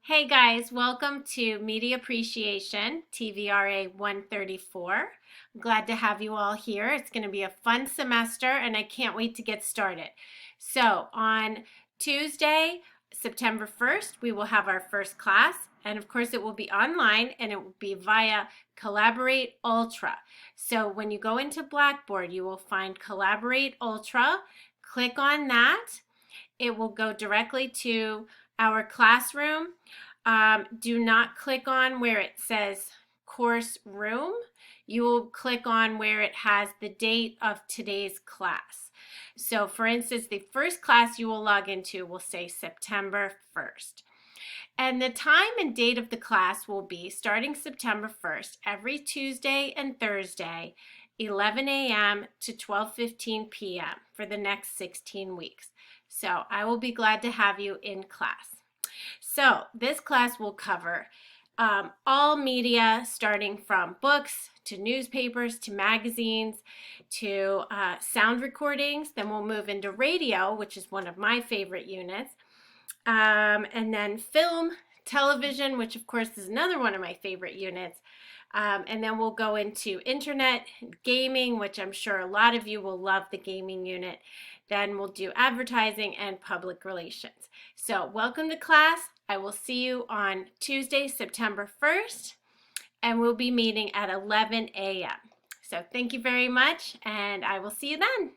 Hey guys, welcome to Media Appreciation, TVRA 134. I'm glad to have you all here. It's going to be a fun semester and I can't wait to get started. So on Tuesday, September 1st, we will have our first class, and of course it will be online and it will be via Collaborate Ultra. So when you go into Blackboard, you will find Collaborate Ultra. Click on that. It will go directly to our classroom. Do not click on where it says course room. You will click on where it has the date of today's class. So for instance, the first class you will log into will say September 1st. And the time and date of the class will be starting September 1st, every Tuesday and Thursday, 11 a.m. to 12:15 p.m. for the next 16 weeks. So I will be glad to have you in class. So this class will cover all media, starting from books to newspapers to magazines to sound recordings. Then we'll move into radio, which is one of my favorite units. And then film, television, which of course is another one of my favorite units. And then we'll go into internet, gaming, which I'm sure a lot of you will love the gaming unit. Then we'll do advertising and public relations. So welcome to class. I will see you on Tuesday, September 1st, and we'll be meeting at 11 a.m. So thank you very much, and I will see you then.